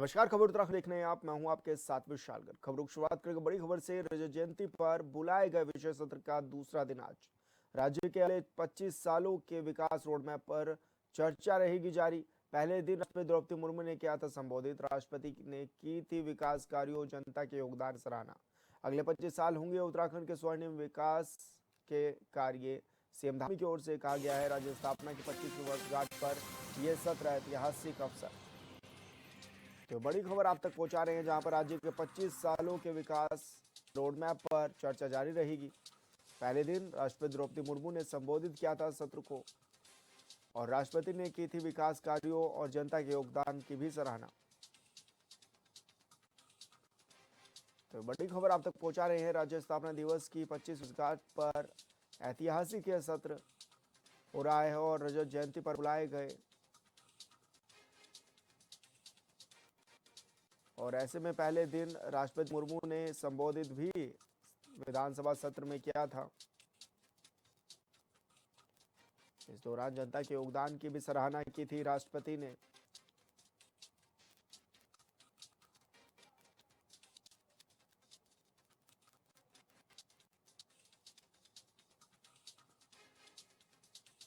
नमस्कार, खबर उत्तराखंड देख रहे हैं आप। मैं हूं आपके साथ विशालगढ़। खबरों की शुरुआत करेंगे बड़ी खबर से। रजत जयंती पर बुलाए गए विषय सत्र का दूसरा दिन आज राज्य के अगले 25 सालों के विकास रोडमैप पर चर्चा रहेगी जारी। पहले दिन राष्ट्रपति द्रौपदी मुर्मू ने किया था संबोधित। राष्ट्रपति ने की थी विकास कार्यों, जनता के योगदान सराहना। अगले 25 साल होंगे उत्तराखंड के स्वर्णिम विकास के कार्य। सीएम धामी की ओर से कहा गया है। राज्य स्थापना की 25वीं वर्षगांठ पर यह सत्र ऐतिहासिक अवसर। तो बड़ी खबर आप तक पहुंचा रहे हैं, जहां पर राज्य के 25 सालों के विकास रोडमैप पर चर्चा जारी रहेगी। पहले दिन राष्ट्रपति द्रौपदी मुर्मू ने संबोधित किया था सत्र को, और राष्ट्रपति ने की थी विकास कार्यों और जनता के योगदान की भी सराहना। तो बड़ी खबर आप तक पहुंचा रहे हैं। राज्य स्थापना दिवस की 25 वर्षगांठ पर ऐतिहासिक यह सत्र हो रहा है, और रजत जयंती पर बुलाए गए, और ऐसे में पहले दिन राष्ट्रपति मुर्मू ने संबोधित भी विधानसभा सत्र में किया था। इस दौरान जनता के योगदान की भी सराहना की थी राष्ट्रपति ने।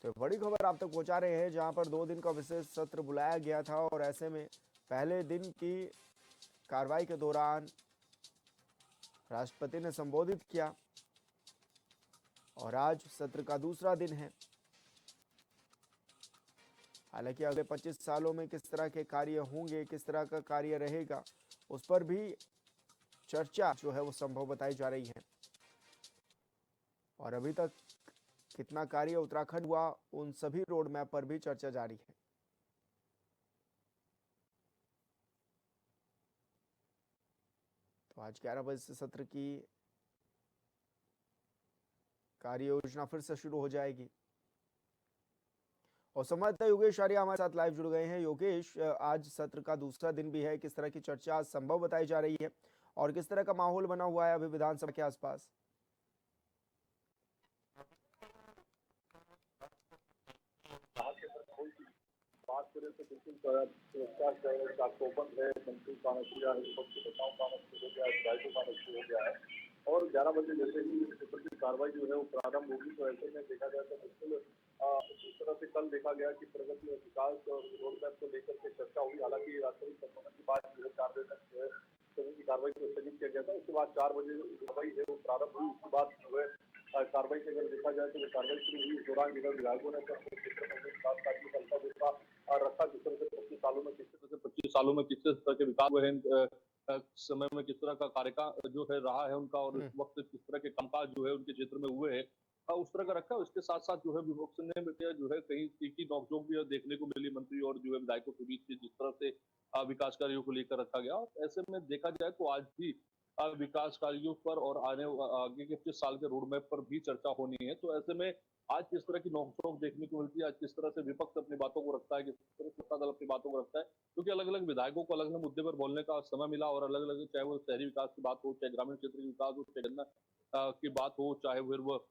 तो बड़ी खबर आप तक पहुंचा रहे हैं, जहां पर 2 दिन का विशेष सत्र बुलाया गया था, और ऐसे में पहले दिन की कार्रवाई के दौरान राष्ट्रपति ने संबोधित किया, और आज सत्र का दूसरा दिन है। हालांकि अगले 25 सालों में किस तरह के कार्य होंगे, किस तरह का कार्य रहेगा, उस पर भी चर्चा जो है वो संभव बताई जा रही है। और अभी तक कितना कार्य उत्तराखंड हुआ, उन सभी रोड मैप पर भी चर्चा जारी है। तो आज 11 बजे से सत्र की कार्य योजना फिर से शुरू हो जाएगी। और संवाददाता योगेश आर्य हमारे साथ लाइव जुड़ गए हैं। योगेश, आज सत्र का दूसरा दिन भी है, किस तरह की चर्चा संभव बताई जा रही है, और किस तरह का माहौल बना हुआ है अभी विधानसभा के आसपास? बात करें तो बिल्कुल ओपन है, मंत्री का नतीजा है, विपक्षी नेताओं का नतीजा हो गया है, विधायकों का नतीजा हो गया है। और 11 बजे जैसे ही सत्र की कार्रवाई जो है वो प्रारंभ होगी, तो ऐसे में देखा जाए तो बिल्कुल जिस तरह से कल देखा गया कि प्रगति और विकास और रोडमैप को लेकर के चर्चा हुई। हालांकि राष्ट्रपति संबोधन के बाद जो है 4 बजे तक जो है सदन की कार्रवाई को स्थगित किया गया था। उसके बाद 4 बजे कार्रवाई है वो प्रारंभ हुई। उसके बाद जो है कार्रवाई की अगर देखा जाए तो कार्रवाई शुरू हुई। इस दौरान जिला विधायकों ने रखा जिस तरह से 25 सालों में किस तरह के विकास हुए हैं, समय में किस तरह का कार्यकाल जो है रहा है उनका, और इस वक्त किस तरह के कामकाज जो है उनके क्षेत्र में हुए हैं, उस तरह का रखा। उसके साथ साथ जो है विपक्ष ने जो है कहीं तीखी नोकझोंक भी देखने को मिली मंत्री और जो है विधायकों के बीच, जिस तरह से विकास कार्यों को लेकर रखा गया। ऐसे में देखा जाए तो आज भी विकास कार्यों पर और आगे के 25 साल के रोड मैप पर भी चर्चा होनी है। तो ऐसे में आज किस तरह की नोकझोंक देखने को मिलती है, आज किस तरह से विपक्ष अपनी बातों को रखता है, किस तरह से सत्ता दल अपनी बातों को रखता है, क्योंकि अलग अलग विधायकों को अलग अलग मुद्दे पर बोलने का समय मिला, और अलग अलग, चाहे वो शहरी विकास की बात हो, चाहे ग्रामीण क्षेत्र की विकास हो, चाहे गन्ना की बात हो, चाहे फिर वो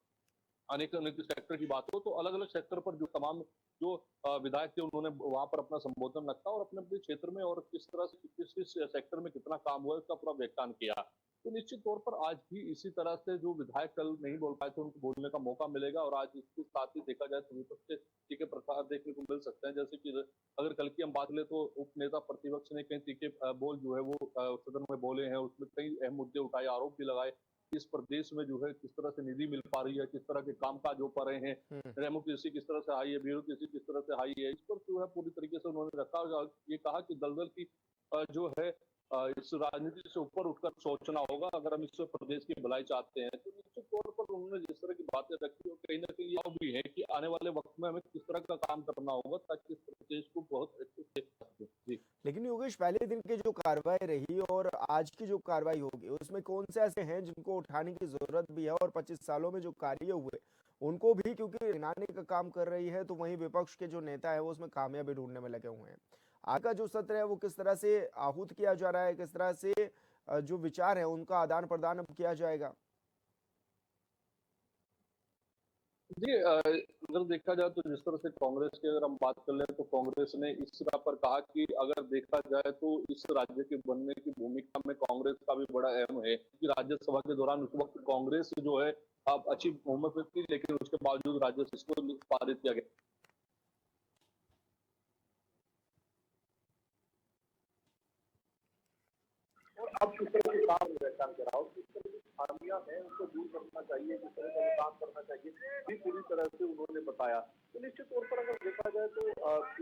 अनेक अनेक सेक्टर की बात हो, तो अलग अलग सेक्टर पर जो तमाम जो विधायक थे उन्होंने वहां पर अपना संबोधन रखा और अपने अपने क्षेत्र में और किस तरह से किस सेक्टर में कितना काम हुआ इसका पूरा व्याख्यान किया। तो निश्चित तौर पर आज भी इसी तरह से जो विधायक कल नहीं बोल पाए थे उनको बोलने का मौका मिलेगा, और आज इसके साथ ही देखा जाए तो विपक्ष से तीखे प्रकार देखने को मिल सकते हैं। जैसे कि अगर कल की हम बात लें तो उप नेता प्रतिपक्ष ने कई तीखे बोल जो है वो सदन में बोले हैं, उसमें कई अहम मुद्दे उठाए, आरोप भी लगाए। इस प्रदेश में जो है किस तरह से निधि मिल पा रही है, किस तरह के कामकाज हो पा रहे हैं, डेमोक्रेसी किस तरह से हाई है, ब्यूरोक्रेसी किस तरह से हाई है, इस पर जो है पूरी तरीके से उन्होंने रखा। ये कहा कि दलदल की जो है इस राजनीति से ऊपर उठकर सोचना होगा अगर हम इस प्रदेश की भलाई चाहते हैं। तो निश्चित तौर पर उन्होंने जिस तरह की बातें रखी और कहीं ना कहीं यह भी है कि आने वाले वक्त में हमें किस तरह का काम करना होगा ताकि इस प्रदेश को बहुत अच्छे से। लेकिन योगेश, पहले दिन की जो कार्रवाई रही और आज की जो कार्रवाई होगी, उसमें कौन से ऐसे हैं जिनको उठाने की जरूरत भी है, और 25 सालों में जो कार्य हुए उनको भी, क्योंकि गिनाने का काम कर रही है, तो वहीं विपक्ष के जो नेता है वो उसमें कामयाबी ढूंढने में लगे हुए हैं। आज का जो सत्र है वो किस तरह से आहूत किया जा रहा है, किस तरह से जो विचार है उनका आदान प्रदान किया जाएगा? जी अगर देखा जाए तो जिस तरह से कांग्रेस की अगर हम बात कर लें तो कांग्रेस ने इस बात पर कहा कि अगर देखा जाए तो इस राज्य के बनने की भूमिका में कांग्रेस का भी बड़ा अहम है कि राज्यसभा के दौरान उस वक्त कांग्रेस जो है अब अच्छी बहुमत में थी लेकिन उसके बावजूद राज्यसभा इसको पारित किया गया। और अब किस तरह के काम व्याख्यान करा और किस तरह की खामियां हैं उनको दूर करना चाहिए, किस तरह का वो काम करना चाहिए, भी पूरी तरह से उन्होंने बताया। तो निश्चित तौर पर अगर देखा जाए तो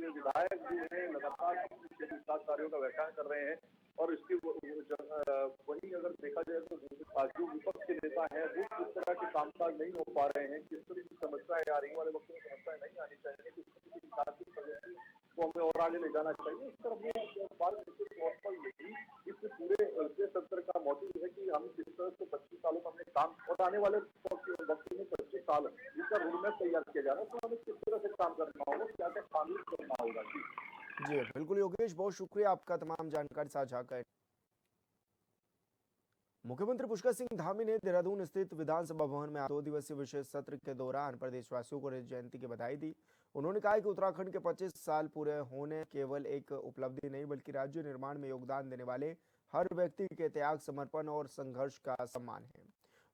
ये विधायक जो है लगातार अपने विकास कार्यों का व्याख्यान कर रहे हैं और इसकी वहीं अगर देखा जाए तो जो विपक्ष के नेता हैं वो किस तरह के कामकाज नहीं हो पा रहे हैं, किस तरह की समस्याएं आ रही हैं, वाले वक्त में समस्याएं नहीं आनी चाहिए, किस तरह की विकास की प्रगति को हमें और आगे ले जाना चाहिए। इस तरफ में बात निश्चित तौर पर यही इस पूरे सत्र का मोटिव है कि हम किस तरह से 25 सालों का हमने काम और आने वाले वक्त में 25 साल जिसका रोड मैप तैयार किया जा रहा है तो हमें किस तरह से काम करना होगा, क्या क्या शामिल करना होगा। जी जी बिल्कुल योगेश, बहुत शुक्रिया आपका तमाम जानकारी साझा कर। मुख्यमंत्री पुष्कर सिंह धामी ने देहरादून स्थित विधानसभा भवन में 2 दिवसीय विशेष सत्र के दौरान प्रदेशवासियों को रजत जयंती की बधाई दी। उन्होंने कहा कि उत्तराखंड के 25 साल पूरे होने केवल एक उपलब्धि नहीं बल्कि राज्य निर्माण में योगदान देने वाले हर व्यक्ति के त्याग, समर्पण और संघर्ष का सम्मान है।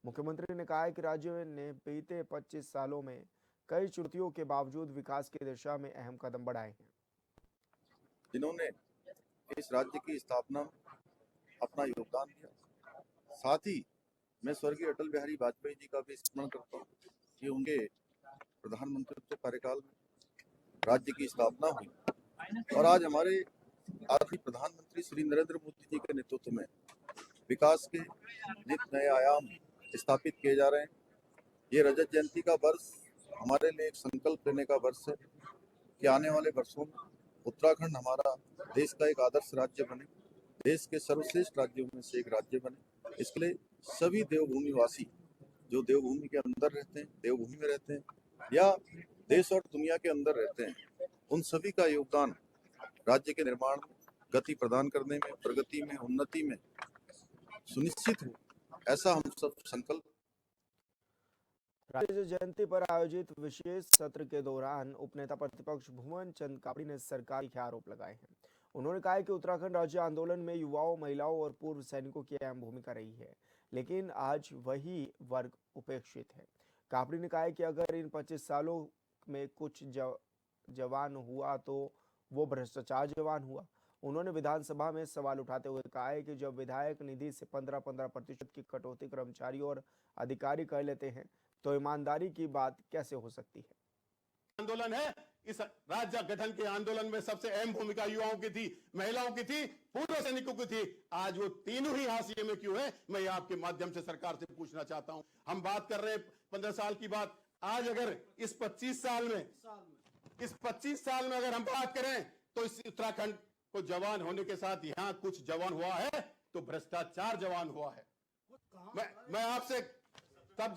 मुख्यमंत्री ने कहा कि राज्य ने बीते 25 सालों में कई चुनौतियों के बावजूद विकास की दिशा में अहम कदम बढ़ाए हैं। जिन्होंने इस राज्य की स्थापना में अपना योगदान दिया, साथ ही मैं स्वर्गीय अटल बिहारी वाजपेयी जी का भी स्मरण करता हूँ कि उनके प्रधानमंत्री कार्यकाल में राज्य की स्थापना हुई और आज हमारे आदरणीय प्रधानमंत्री श्री नरेंद्र मोदी जी के नेतृत्व में विकास के नित नए आयाम स्थापित किए जा रहे हैं। ये रजत जयंती का वर्ष हमारे लिए एक संकल्प लेने का वर्ष है कि आने वाले वर्षों में उत्तराखंड हमारा देश का एक आदर्श राज्य बने, देश के सर्वश्रेष्ठ राज्यों में से एक राज्य बने। इसके लिए सभी देवभूमि वासी जो देवभूमि के अंदर रहते हैं, देवभूमि में रहते हैं या देश और दुनिया के अंदर रहते हैं, उन सभी का योगदान राज्य के निर्माण में गति प्रदान करने में, प्रगति में, उन्नति में सुनिश्चित हो, ऐसा हम सब संकल्प। राज्य जयंती पर आयोजित विशेष सत्र के दौरान उपनेता प्रतिपक्ष भुवन चंद कापड़ी ने सरकार के आरोप लगाए हैं। उन्होंने कहा कि उत्तराखंड राज्य आंदोलन में युवाओं, महिलाओं और पूर्व सैनिकों की अहम भूमिका रही है, लेकिन आज वही वर्ग उपेक्षित है। कापड़ी ने कहा कि अगर इन 25 सालों में कुछ जवान हुआ तो वो भ्रष्टाचार जवान हुआ। उन्होंने विधानसभा में सवाल उठाते हुए कहा है कि जब विधायक निधि से 15% की कटौती कर्मचारी और अधिकारी कर लेते हैं तो ईमानदारी की बात कैसे हो सकती है। आंदोलन है, इस राज्य गठन के आंदोलन में सबसे अहम भूमिका युवाओं की थी, महिलाओं की थी, पूर्व सैनिकों की थी। आज वो तीनों ही हाशिए में क्यों है, मैं आपके माध्यम से सरकार से पूछना चाहता हूं। हम बात कर रहे हैं 15 साल की बात। आज अगर इस 25 साल में अगर हम बात करें तो इस उत्तराखंड को जवान होने के साथ यहां कुछ जवान हुआ है तो भ्रष्टाचार जवान हुआ है। मैं आपसे सब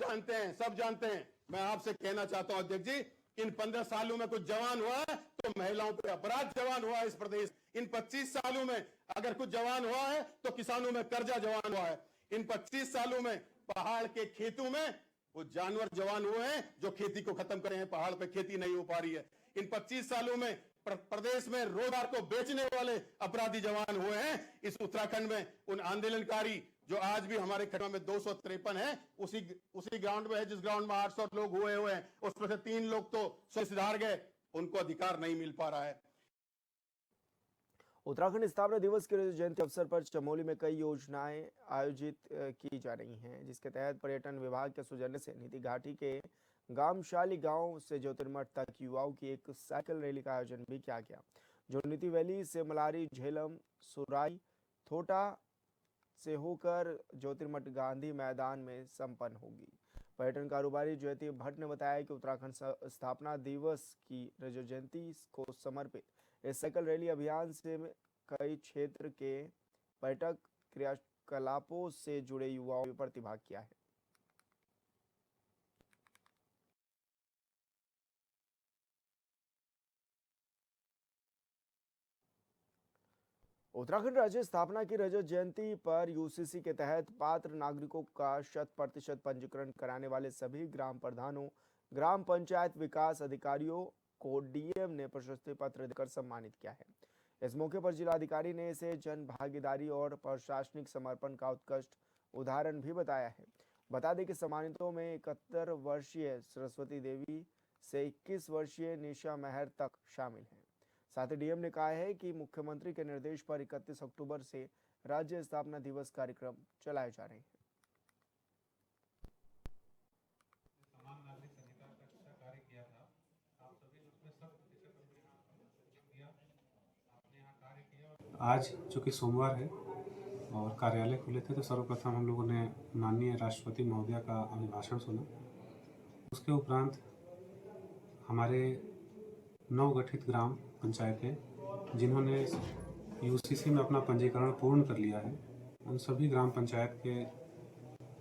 जानते हैं। मैं आपसे कहना चाहता हूं अध्यक्ष जी, इन 15 सालों में कुछ जवान हुआ है तो महिलाओं पे अपराध जवान हुआ है इस प्रदेश। इन 25 सालों में अगर कुछ जवान हुआ है तो किसानों में कर्जा जवान हुआ है। इन 25 सालों में पहाड़ के खेतों में वो जानवर जवान हुए हैं जो खेती को खत्म करे हैं, पहाड़ पे खेती नहीं हो पा रही है। इन 25 सालों में प्रदेश में रोजगार को बेचने वाले अपराधी जवान हुए हैं। इस उत्तराखंड में उन आंदोलनकारी जो आज भी हमारे खंड में 253 है, उसी ग्राउंड में है जिस ग्राउंड में 800 लोग हुए हैं, उसमें से 3 लोग तो सुधार गए, उनको अधिकार नहीं मिल पा रहा है। उत्तराखंड स्थापना दिवस के जयंती अवसर पर चमोली में कई योजनाएं आयोजित की जा रही हैं, जिसके तहत पर्यटन विभाग के सौजन्य से नीति घाटी के गामशाली गांव से ज्योतिर्मठ तक युवाओं की एक साइकिल रैली का आयोजन भी किया गया, जो नीति वैली से मलारी, झेलम, सुराई, थोटा से होकर ज्योतिर्मठ गांधी मैदान में संपन्न होगी। पर्यटन कारोबारी ज्योति भट्ट ने बताया कि उत्तराखंड स्थापना दिवस की रजत जयंती को समर्पित इस साइकिल रैली अभियान से कई क्षेत्र के पर्यटक क्रियाकलापों से जुड़े युवाओं ने प्रतिभाग किया है। उत्तराखंड राज्य स्थापना की रजत जयंती पर यूसीसी के तहत पात्र नागरिकों का 100% पंजीकरण कराने वाले सभी ग्राम प्रधानों, ग्राम पंचायत विकास अधिकारियों को डीएम ने प्रशस्ति पत्र देकर सम्मानित किया है। इस मौके पर जिलाधिकारी ने इसे जन भागीदारी और प्रशासनिक समर्पण का उत्कृष्ट उदाहरण भी बताया है। बता दें कि सम्मानितों में 71 वर्षीय सरस्वती देवी से 21 वर्षीय निशा मेहर तक शामिल हैं। साथ ही डीएम ने कहा है कि मुख्यमंत्री के निर्देश पर 31 अक्टूबर से राज्य स्थापना दिवस कार्यक्रम चलाए जा रहे हैं। समान नागरिक संहिता का अच्छा कार्य किया था। आप सभी ने उसमें 100% अपना दिया, आपने यहाँ कार्य किया। आज चूँकि सोमवार है और कार्यालय खुले थे, तो सर्वप्रथम हम लोगों ने माननीय राष्ट्रपति महोदया का अभिभाषण सुना। उसके उपरांत हमारे नवगठित ग्राम पंचायतें जिन्होंने यूसीसी में अपना पंजीकरण पूर्ण कर लिया है, उन सभी ग्राम पंचायत के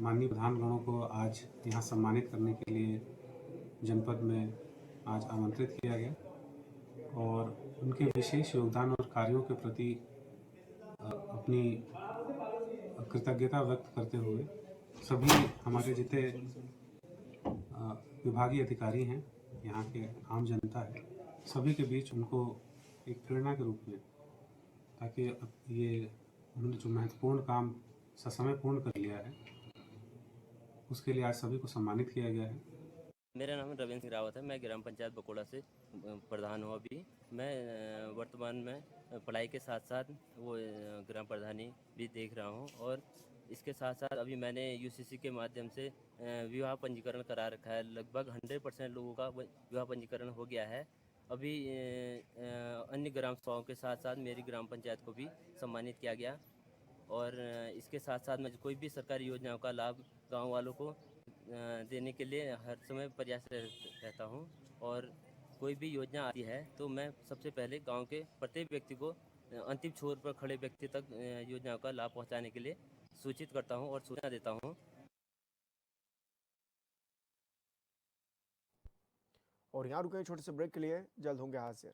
माननीय प्रधानगणों को आज यहाँ सम्मानित करने के लिए जनपद में आज आमंत्रित किया गया और उनके विशेष योगदान और कार्यों के प्रति अपनी कृतज्ञता व्यक्त करते हुए सभी हमारे जितने विभागीय अधिकारी हैं, यहाँ के आम जनता है, सभी के बीच उनको एक प्रेरणा के रूप में, ताकि ये उन्होंने जो महत्वपूर्ण काम ससमय पूर्ण कर लिया है, उसके लिए आज सभी को सम्मानित किया गया है। मेरा नाम रविंद्र सिंह रावत है। मैं ग्राम पंचायत बकोड़ा से प्रधान हूँ। अभी मैं वर्तमान में पढ़ाई के साथ साथ वो ग्राम प्रधानी भी देख रहा हूँ और इसके साथ साथ अभी मैंने यूसीसी के माध्यम से विवाह पंजीकरण करा रखा है। लगभग 100% लोगों का विवाह पंजीकरण हो गया है। अभी अन्य ग्राम सभाओं के साथ साथ मेरी ग्राम पंचायत को भी सम्मानित किया गया और इसके साथ साथ मैं कोई भी सरकारी योजनाओं का लाभ गाँव वालों को देने के लिए हर समय प्रयास रहता हूं और कोई भी योजना आती है तो मैं सबसे पहले गांव के प्रत्येक व्यक्ति को अंतिम छोर पर खड़े व्यक्ति तक योजनाओं का लाभ पहुंचाने के लिए सूचित करता हूं और सूचना देता हूं। और यहाँ रुके छोटे से ब्रेक के लिए, जल्द होंगे हाजिर।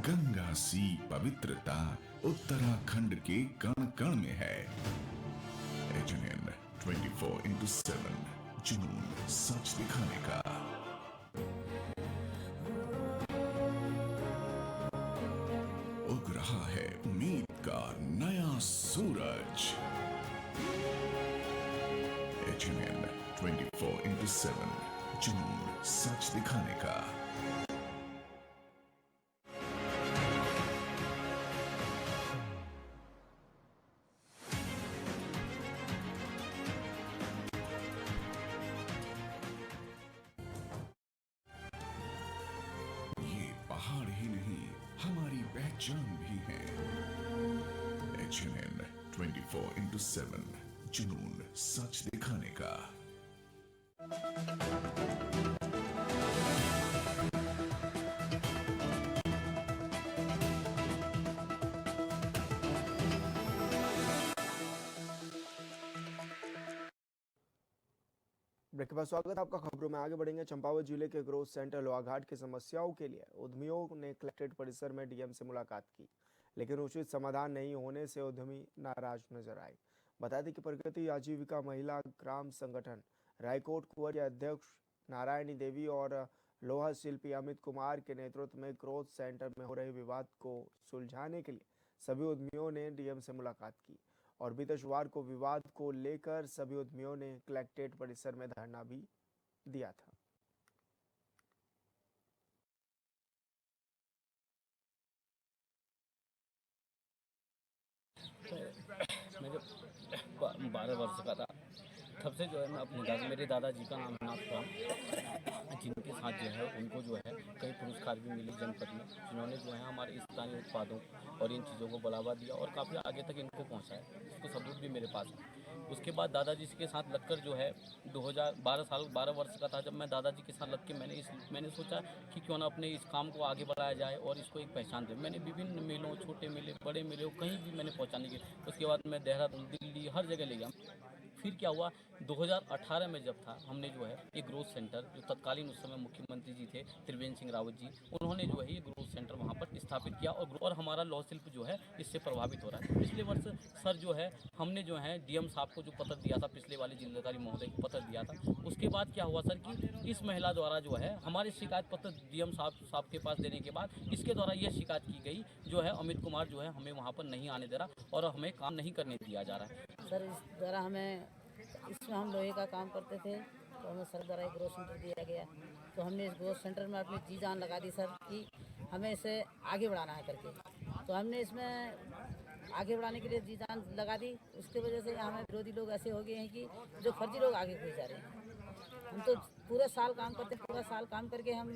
गंगा सी पवित्रता उत्तराखंड के कण कण में है। HNN 24/7 जुनून सच दिखाने का। उग रहा है उम्मीद का नया सूरज। HNN 24/7 जुनून सच दिखाने का। पहाड़ ही नहीं, हमारी पहचान भी है। HNN 24/7 जुनून सच दिखाने का। ब्रेक के बाद स्वागत है आपका। खबरों में आगे बढ़ेंगे। चंपावत जिले के ग्रोथ सेंटर लोहाघाट की समस्याओं के लिए उद्यमियों ने कलेक्ट्रेट परिसर में डीएम से मुलाकात की, लेकिन उचित समाधान नहीं होने से उद्यमी नाराज नजर आए। बता दें कि प्रगति आजीविका महिला ग्राम संगठन रायकोट कुंवर के अध्यक्ष नारायणी देवी और लोहा शिल्पी अमित कुमार के नेतृत्व में ग्रोथ सेंटर में हो रहे विवाद को सुलझाने के लिए सभी उद्यमियों ने डीएम से मुलाकात की और बीते शुक्रवार को विवाद को लेकर सभी उद्यमियों ने कलेक्ट्रेट परिसर में धरना भी दिया था। मैं जब 12 वर्ष का था तब से जो है मैं अपने मेरे दादाजी का नाम नाथ था, जिनके साथ जो है उनको जो है कई पुरस्कार भी मिले जनपद में, जिन्होंने जो है हमारे स्थानीय उत्पादों और इन चीज़ों को बढ़ावा दिया और काफ़ी आगे तक इनको पहुंचाया, इसको सबूत भी मेरे पास है। उसके बाद दादाजी के साथ लगकर जो है 12 वर्ष का था जब मैं दादाजी के साथ लग के मैंने सोचा कि क्यों ना अपने इस काम को आगे बढ़ाया जाए और इसको एक पहचान दे। मैंने विभिन्न मेलों, छोटे मेले, बड़े मेले, कहीं भी मैंने पहुंचाने की। उसके बाद मैं देहरादून, दिल्ली, हर जगह ले गया। फिर क्या हुआ, 2018 में जब था, हमने जो है एक ग्रोथ सेंटर, जो तत्कालीन उस समय मुख्यमंत्री जी थे त्रिवेंद्र सिंह रावत जी, उन्होंने जो है ये ग्रोथ सेंटर वहाँ पर स्थापित किया और हमारा लौह शिल्प जो है इससे प्रभावित हो रहा है। पिछले वर्ष सर जो है हमने जो है डीएम साहब को जो पत्र दिया था, पिछले वाले जिलाधिकारी महोदय को पत्र दिया था, उसके बाद क्या हुआ सर कि इस महिला द्वारा जो है हमारे शिकायत पत्र डीएम साहब के पास देने के बाद इसके द्वारा यह शिकायत की गई जो है अमित कुमार जो है हमें वहाँ पर नहीं आने दे रहा और हमें काम नहीं करने दिया जा रहा है। सर इस द्वारा इसमें हम लोहे का काम करते थे, तो हमें सर द्वारा एक ग्रोथ सेंटर दिया गया, तो हमने इस ग्रोथ सेंटर में अपनी जी जान लगा दी सर कि हमें इसे आगे बढ़ाना है करके। तो हमने इसमें आगे बढ़ाने के लिए जी जान लगा दी। उसकी वजह से हमें विरोधी लोग ऐसे हो गए हैं कि जो फर्जी लोग आगे घुस जा रहे हैं। हम तो पूरे साल काम करते हैं, पूरा साल काम करके हम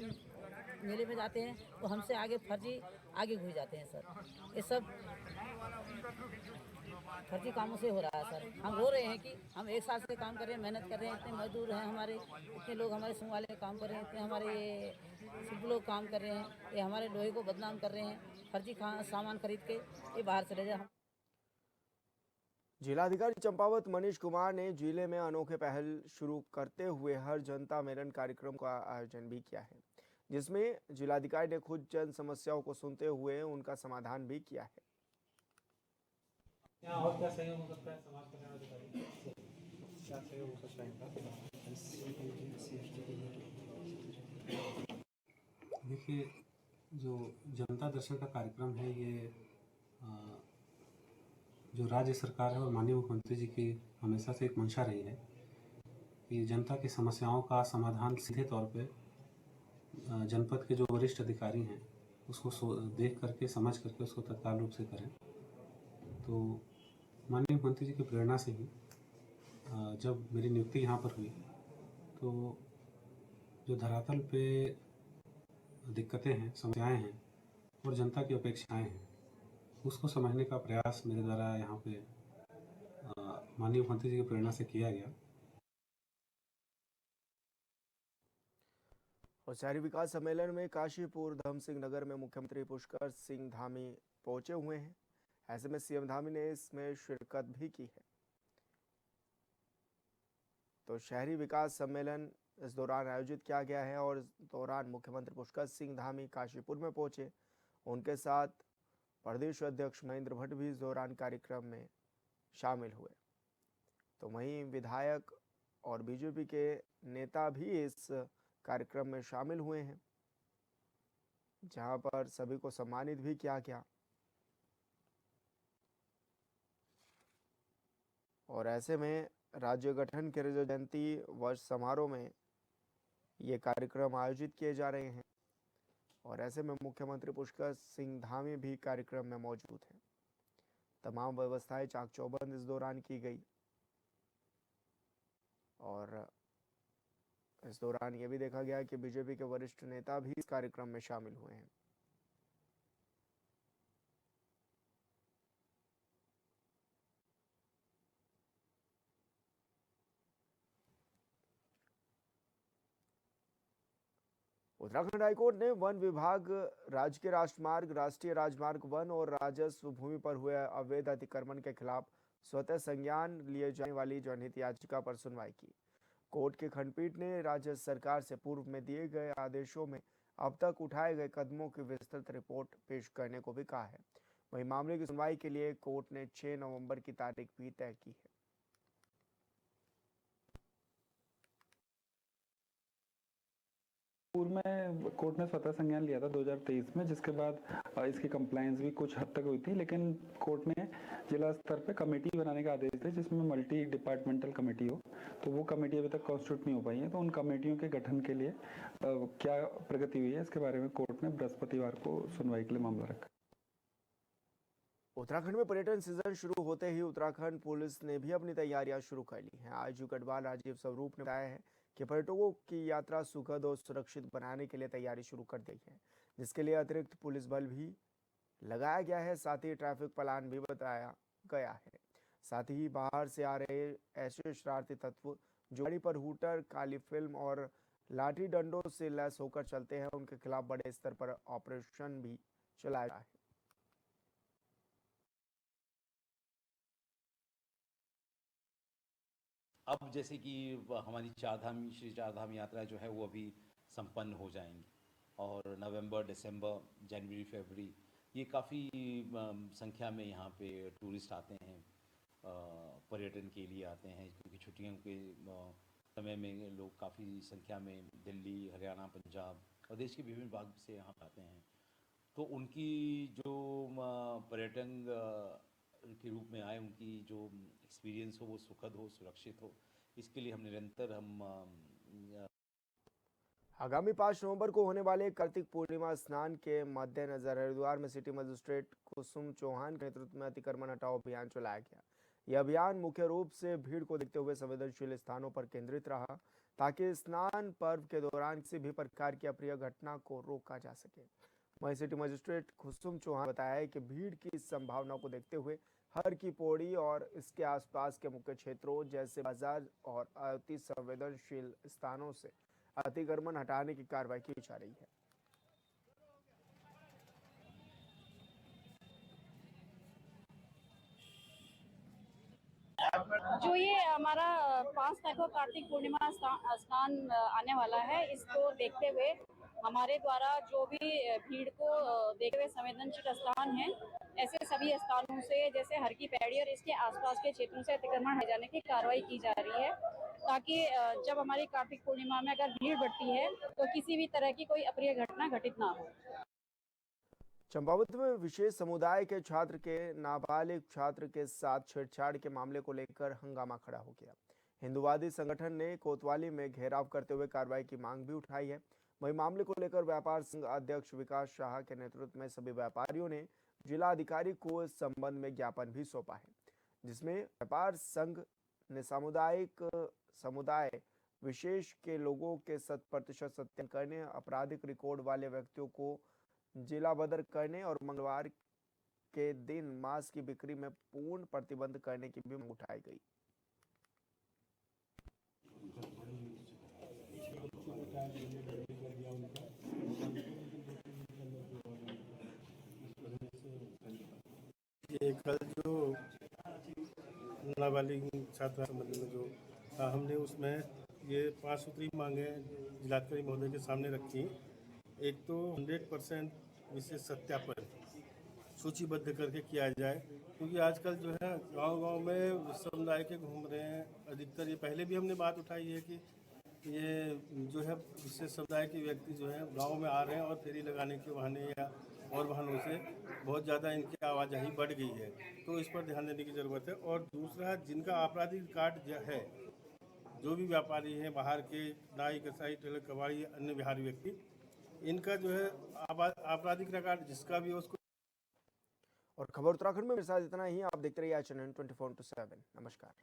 मेले में जाते हैं तो हमसे आगे फर्जी आगे घुस जाते हैं सर। ये सब फर्जी कामों से हो रहा है सर। हम रो रहे हैं कि हम एक साल से काम कर रहे हैं, मेहनत कर रहे हैं, इतने मजदूर हैं हमारे, इतने लोग हमारे सुन वाले काम कर रहे हैं, इतने हमारे ये शिल्प लोग काम कर रहे हैं, ये हमारे लोहे को बदनाम कर रहे हैं, फर्जी सामान खरीद के ये बाहर चले जाए। जिलाधिकारी चंपावत मनीष कुमार ने जिले में अनोखे पहल शुरू करते हुए हर जनता मिलन कार्यक्रम का आयोजन भी किया है, जिसमें जिलाधिकारी ने खुद जन समस्याओं को सुनते हुए उनका समाधान भी किया है। और क्या सहयोग हो सकता है समाज कल्याण अधिकारी से? क्या सहयोग हो सकता है इनका? देखिए, जो जनता दर्शन का कार्यक्रम है, ये जो राज्य सरकार है और माननीय मुख्यमंत्री जी की हमेशा से एक मंशा रही है कि जनता की समस्याओं का समाधान सीधे तौर पे जनपद के जो वरिष्ठ अधिकारी हैं उसको देख करके, समझ करके उसको तत्काल रूप से करें। तो माननीय मुख्यमंत्री जी की प्रेरणा से ही जब मेरी नियुक्ति यहाँ पर हुई तो जो धरातल पे दिक्कतें हैं, समस्याएं हैं और जनता की अपेक्षाएं हैं, उसको समझने का प्रयास मेरे द्वारा यहाँ पे माननीय मुख्यमंत्री जी की प्रेरणा से किया गया। और शहरी विकास सम्मेलन में काशीपुर धमसिंह नगर में मुख्यमंत्री पुष्कर सिंह धामी पहुंचे हुए हैं। ऐसे में सीएम धामी ने इसमें शिरकत भी की है। तो शहरी विकास सम्मेलन इस दौरान आयोजित किया गया है और इस दौरान मुख्यमंत्री पुष्कर सिंह धामी काशीपुर में पहुंचे। उनके साथ प्रदेश अध्यक्ष महेंद्र भट्ट भी इस दौरान कार्यक्रम में शामिल हुए। तो वहीं विधायक और बीजेपी के नेता भी इस कार्यक्रम में शामिल हुए हैं, जहां पर सभी को सम्मानित भी किया गया। और ऐसे में राज्य गठन के रजत जयंती वर्ष समारोह में ये कार्यक्रम आयोजित किए जा रहे हैं और ऐसे में मुख्यमंत्री पुष्कर सिंह धामी भी कार्यक्रम में मौजूद हैं। तमाम व्यवस्थाएं चाक चौबंद इस दौरान की गई और इस दौरान ये भी देखा गया कि बीजेपी के वरिष्ठ नेता भी इस कार्यक्रम में शामिल हुए हैं। उत्तराखंड हाईकोर्ट ने वन विभाग, राजकीय राष्ट्रमार्ग, राष्ट्रीय राजमार्ग 1 और राजस्व भूमि पर हुए अवैध अतिक्रमण के खिलाफ स्वतः संज्ञान लिए जाने वाली जनहित याचिका पर सुनवाई की। कोर्ट की खंडपीठ ने राज्य सरकार से पूर्व में दिए गए आदेशों में अब तक उठाए गए कदमों की विस्तृत रिपोर्ट पेश करने को भी कहा है। वहीं मामले की सुनवाई के लिए कोर्ट ने 6 नवंबर की तारीख भी तय की है। पूर्व में कोर्ट ने स्वतः संज्ञान लिया था 2023 में, जिसके बाद इसकी कंप्लायंस भी कुछ हद तक हुई थी, लेकिन कोर्ट ने जिला स्तर पे कमेटी बनाने का आदेश दिया जिसमें मल्टी डिपार्टमेंटल कमेटी हो। तो वो कमेटी अभी तक कॉन्स्टिट्यूट नहीं हो पाई है। तो उन कमेटियों के गठन के लिए क्या प्रगति हुई है, इसके बारे में कोर्ट ने बृहस्पतिवार को सुनवाई के लिए मामला रखा। उत्तराखंड में पर्यटन सीजन शुरू होते ही उत्तराखंड पुलिस ने भी अपनी तैयारियां शुरू कर ली हैं। आईजी गढ़वाल राजीव स्वरूप ने बताया है कि पर्यटकों की यात्रा सुखद और सुरक्षित बनाने के लिए तैयारी शुरू कर दी है, जिसके लिए अतिरिक्त पुलिस बल भी लगाया गया है। साथ ही ट्रैफिक प्लान भी बताया गया है। साथ ही बाहर से आ रहे ऐसे शरारती तत्व जो गाड़ी पर हूटर, काली फिल्म और लाठी डंडों से लैस होकर चलते हैं, उनके खिलाफ बड़े स्तर पर ऑपरेशन भी चलाया गया है। अब जैसे कि हमारी श्री चारधाम यात्रा जो है वो अभी संपन्न हो जाएंगी और नवंबर, दिसंबर, जनवरी, फरवरी ये काफ़ी संख्या में यहाँ पे टूरिस्ट आते हैं, पर्यटन के लिए आते हैं, क्योंकि छुट्टियों के समय में लोग काफ़ी संख्या में दिल्ली, हरियाणा, पंजाब और देश के विभिन्न भाग से यहाँ आते हैं। तो उनकी जो पर्यटन के रूप में आए, उनकी जो एक्सपीरियंस हो वो सुखद हो, सुरक्षित हो, इसके लिए हम निरंतर आगामी 5 नवंबर को होने वाले कार्तिक पूर्णिमा स्नान के मद्देनजर हरिद्वार में सिटी मजिस्ट्रेट कुसुम चौहान के नेतृत्व में अतिक्रमण हटाओ अभियान चलाया गया। यह अभियान मुख्य रूप से भीड़ को देखते हुए संवेदनशील स्थानों पर केंद्रित रहा, ताकि स्नान पर्व के दौरान किसी भी प्रकार की अप्रिय घटना को रोका जा सके। वहीं सिटी मजिस्ट्रेट कुसुम चौहान ने बताया कि भीड़ की संभावना को देखते हुए हर की पौड़ी और इसके आसपास के मुख्य क्षेत्रों जैसे बाजार और अति संवेदनशील स्थानों से अतिक्रमण हटाने की कार्रवाई की जा रही है। जो ये हमारा 5 तारीख को कार्तिक पूर्णिमा स्नान आने वाला है, इसको देखते हुए हमारे द्वारा जो भी भीड़ को देखते हुए संवेदनशील स्थान हैं, ऐसे सभी स्थानों से जैसे हर की पैड़ी और इसके आसपास के क्षेत्रों से अतिक्रमण हटाए जाने की कार्रवाई की जा रही है, ताकि जब हमारी कार्तिक पूर्णिमा में अगर भीड़ बढ़ती है तो किसी भी तरह की कोई अप्रिय घटना घटित ना हो। चंपावत में विशेष समुदाय के छात्र के नाबालिग छात्र के साथ छेड़छाड़ के मामले को लेकर हंगामा खड़ा हो गया। हिंदुवादी संगठन ने कोतवाली में घेराव करते हुए कार्रवाई की मांग भी उठाई है। वहीं मामले को लेकर व्यापार संघ अध्यक्ष विकास शाह के नेतृत्व में सभी व्यापारियों ने जिला अधिकारी को इस संबंध में ज्ञापन भी सौंपा है, जिसमें व्यापार संघ ने समुदाय विशेष के लोगों के 100% सत्यापन करने, आपराधिक रिकॉर्ड वाले व्यक्तियों को जिला बदर करने और मंगलवार के दिन मांस की बिक्री में पूर्ण प्रतिबंध करने की भी मांग उठाई गई। ये कल जो नाबालिग छात्रा संबंध में जो हमने उसमें ये 5 सूत्री मांगे जिलाधिकारी महोदय के सामने रखी। एक तो 100% विशेष सत्यापन सूचीबद्ध करके किया जाए, क्योंकि आजकल जो है गांव-गांव में समुदाय के घूम रहे हैं अधिकतर। ये पहले भी हमने बात उठाई है कि ये जो है विशेष समुदाय के व्यक्ति जो है गांव में आ रहे हैं और फेरी लगाने के बहाने या और वाहनों से बहुत ज़्यादा इनकी आवाजाही बढ़ गई है, तो इस पर ध्यान देने की ज़रूरत है। और दूसरा, जिनका आपराधिक रिकॉर्ड है, जो भी व्यापारी हैं बाहर के, नाई, कसाई, टेलर, कबाड़ी, अन्य बिहारी व्यक्ति, इनका जो है आपराधिक रिकॉर्ड जिसका भी उसको। और खबर उत्तराखंड में मेरे साथ इतना ही। आप देखते रहिए चैनल 24/7। नमस्कार।